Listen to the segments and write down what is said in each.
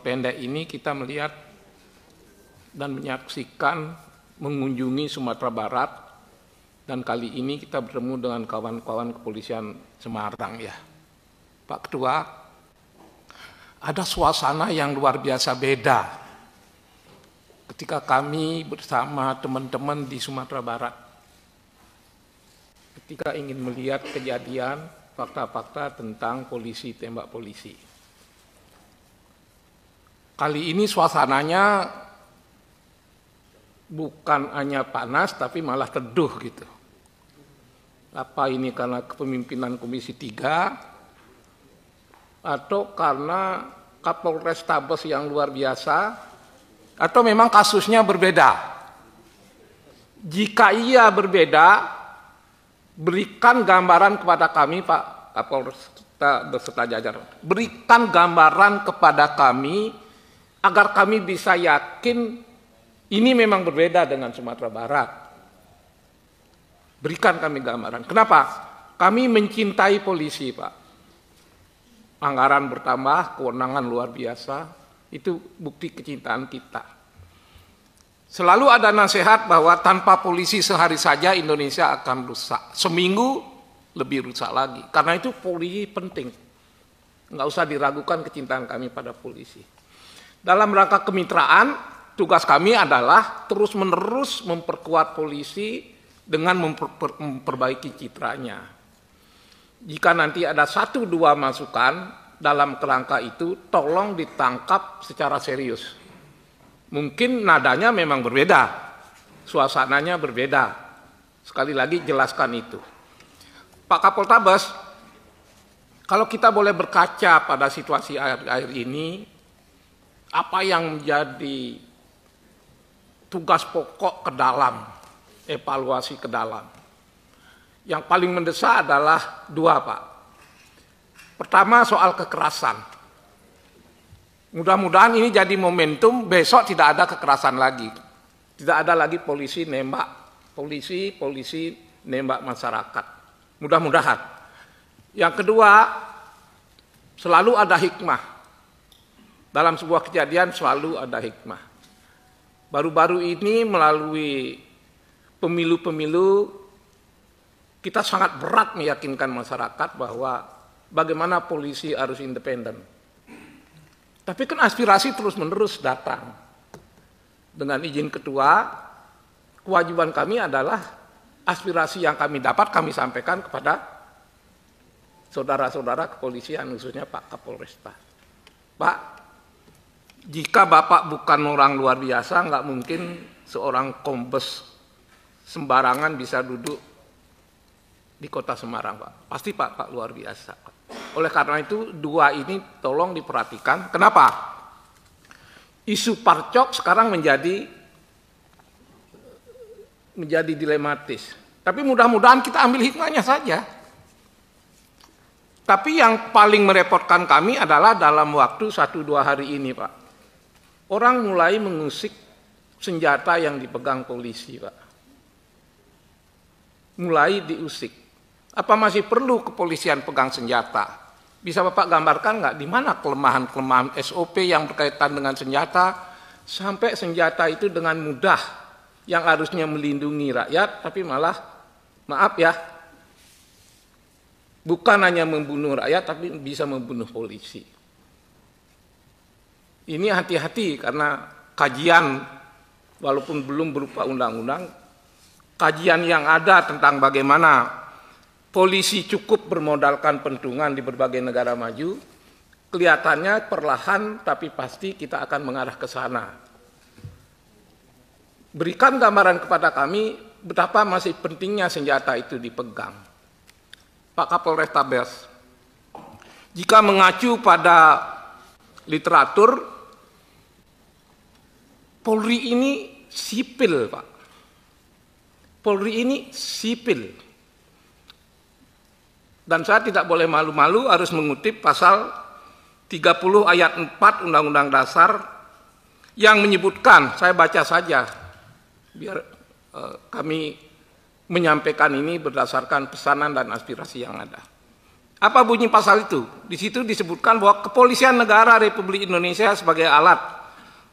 pendek ini kita melihat dan menyaksikan mengunjungi Sumatera Barat, dan kali ini kita bertemu dengan kawan-kawan kepolisian Semarang ya. Pak Ketua, ada suasana yang luar biasa beda ketika kami bersama teman-teman di Sumatera Barat. Ketika ingin melihat kejadian, fakta-fakta tentang polisi tembak polisi. Kali ini suasananya bukan hanya panas, tapi malah teduh gitu. Apa ini karena kepemimpinan Komisi 3, atau karena Kapolres Tabes yang luar biasa, atau memang kasusnya berbeda? Jika iya berbeda, berikan gambaran kepada kami, Pak Kapolres beserta jajaran. Berikan gambaran kepada kami agar kami bisa yakin ini memang berbeda dengan Sumatera Barat. Berikan kami gambaran. Kenapa? Kami mencintai polisi, Pak. Anggaran bertambah, kewenangan luar biasa. Itu bukti kecintaan kita. Selalu ada nasihat bahwa tanpa polisi sehari saja Indonesia akan rusak. Seminggu lebih rusak lagi. Karena itu polisi penting. Nggak usah diragukan kecintaan kami pada polisi. Dalam rangka kemitraan, tugas kami adalah terus-menerus memperkuat polisi dengan memperbaiki citranya. Jika nanti ada 1-2 masukan dalam kerangka itu, tolong ditangkap secara serius. Mungkin nadanya memang berbeda, suasananya berbeda. Sekali lagi jelaskan itu. Pak Kapoltabes, kalau kita boleh berkaca pada situasi akhir-akhir ini, apa yang menjadi tugas pokok ke dalam, evaluasi ke dalam? Yang paling mendesak adalah 2, Pak. Pertama, soal kekerasan. Mudah-mudahan ini jadi momentum, besok tidak ada kekerasan lagi. Tidak ada lagi polisi nembak masyarakat. Mudah-mudahan. Yang kedua, selalu ada hikmah. Dalam sebuah kejadian selalu ada hikmah. Baru-baru ini melalui pemilu-pemilu, kita sangat berat meyakinkan masyarakat bahwa bagaimana polisi harus independen. Tapi kan aspirasi terus-menerus datang. Dengan izin ketua, kewajiban kami adalah aspirasi yang kami dapat kami sampaikan kepada saudara-saudara kepolisian, khususnya Pak Kapolresta. Pak, jika Bapak bukan orang luar biasa, nggak mungkin seorang kombes sembarangan bisa duduk di kota Semarang, Pak. Pasti Pak luar biasa, Pak. Oleh karena itu, 2 ini tolong diperhatikan. Kenapa? Isu parcok sekarang menjadi dilematis. Tapi mudah-mudahan kita ambil hikmahnya saja. Tapi yang paling merepotkan kami adalah dalam waktu 1-2 hari ini, Pak. Orang mulai mengusik senjata yang dipegang polisi, Pak. Mulai diusik. Apa masih perlu kepolisian pegang senjata? Bisa Bapak gambarkan nggak di mana kelemahan-kelemahan SOP yang berkaitan dengan senjata, sampai senjata itu dengan mudah yang harusnya melindungi rakyat, tapi malah, maaf ya, bukan hanya membunuh rakyat, tapi bisa membunuh polisi. Ini hati-hati karena kajian, walaupun belum berupa undang-undang, kajian yang ada tentang bagaimana polisi cukup bermodalkan pentungan di berbagai negara maju, kelihatannya perlahan tapi pasti kita akan mengarah ke sana. Berikan gambaran kepada kami betapa masih pentingnya senjata itu dipegang. Pak Kapolres Tabes, jika mengacu pada literatur, Polri ini sipil, Pak. Polri ini sipil. Dan saya tidak boleh malu-malu harus mengutip pasal 30 ayat 4 Undang-Undang Dasar yang menyebutkan, saya baca saja, biar kami menyampaikan ini berdasarkan pesanan dan aspirasi yang ada. Apa bunyi pasal itu? Di situ disebutkan bahwa Kepolisian Negara Republik Indonesia sebagai alat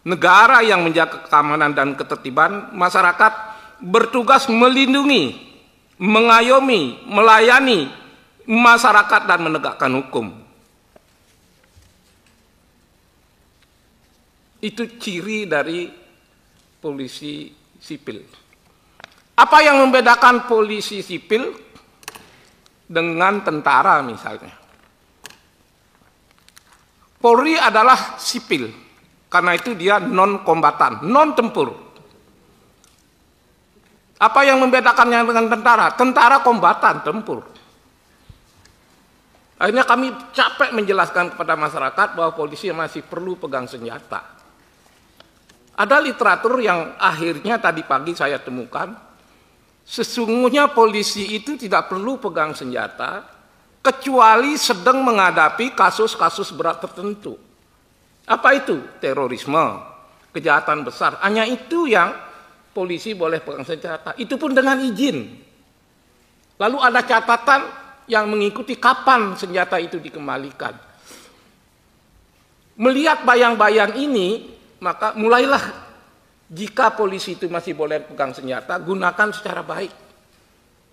negara yang menjaga keamanan dan ketertiban masyarakat bertugas melindungi, mengayomi, melayani masyarakat dan menegakkan hukum. Itu ciri dari polisi sipil. Apa yang membedakan polisi sipil dengan tentara misalnya? Polri adalah sipil, karena itu dia non-kombatan, non-tempur. Apa yang membedakannya dengan tentara? Tentara kombatan, tempur. Akhirnya kami capek menjelaskan kepada masyarakat bahwa polisi masih perlu pegang senjata. Ada literatur yang akhirnya tadi pagi saya temukan, sesungguhnya polisi itu tidak perlu pegang senjata kecuali sedang menghadapi kasus-kasus berat tertentu. Apa itu? Terorisme, kejahatan besar. Hanya itu yang polisi boleh pegang senjata. Itu pun dengan izin. Lalu ada catatan yang mengikuti kapan senjata itu dikembalikan. Melihat bayang-bayang ini, maka mulailah jika polisi itu masih boleh pegang senjata, gunakan secara baik.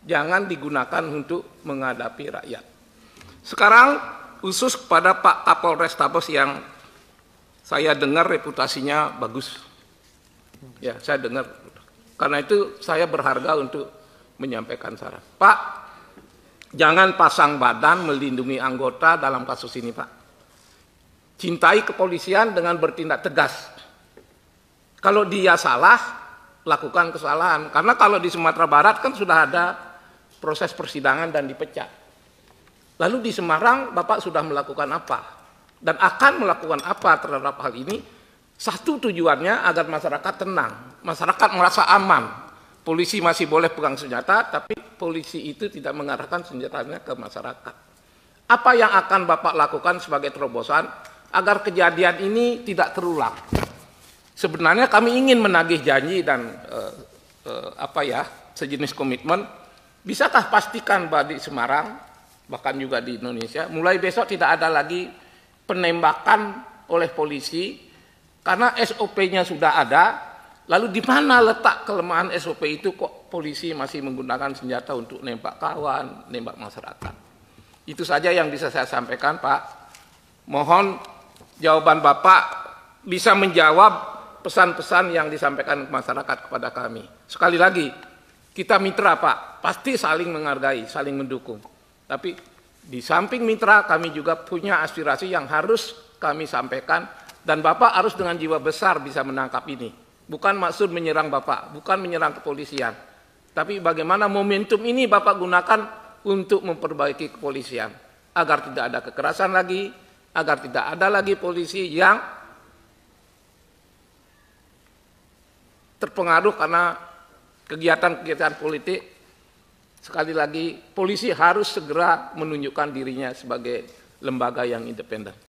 Jangan digunakan untuk menghadapi rakyat. Sekarang khusus kepada Pak Kapolres Tabes yang saya dengar reputasinya bagus. Ya, saya dengar. Karena itu saya berharga untuk menyampaikan saran. Pak, jangan pasang badan melindungi anggota dalam kasus ini, Pak. Cintai kepolisian dengan bertindak tegas. Kalau dia salah, lakukan kesalahan. Karena kalau di Sumatera Barat kan sudah ada proses persidangan dan dipecat. Lalu di Semarang, Bapak sudah melakukan apa? Dan akan melakukan apa terhadap hal ini? Satu tujuannya agar masyarakat tenang. Masyarakat merasa aman. Polisi masih boleh pegang senjata, tapi polisi itu tidak mengarahkan senjatanya ke masyarakat. Apa yang akan Bapak lakukan sebagai terobosan agar kejadian ini tidak terulang? Sebenarnya kami ingin menagih janji dan sejenis komitmen. Bisakah pastikan bahwa di Semarang, bahkan juga di Indonesia, mulai besok tidak ada lagi penembakan oleh polisi karena SOP-nya sudah ada. Lalu di mana letak kelemahan SOP itu kok polisi masih menggunakan senjata untuk nembak kawan, nembak masyarakat? Itu saja yang bisa saya sampaikan, Pak. Mohon jawaban Bapak bisa menjawab pesan-pesan yang disampaikan ke masyarakat kepada kami. Sekali lagi, kita mitra, Pak, pasti saling menghargai, saling mendukung. Tapi di samping mitra, kami juga punya aspirasi yang harus kami sampaikan, dan Bapak harus dengan jiwa besar bisa menangkap ini. Bukan maksud menyerang Bapak, bukan menyerang kepolisian. Tapi bagaimana momentum ini Bapak gunakan untuk memperbaiki kepolisian. Agar tidak ada kekerasan lagi, agar tidak ada lagi polisi yang terpengaruh karena kegiatan-kegiatan politik. Sekali lagi, polisi harus segera menunjukkan dirinya sebagai lembaga yang independen.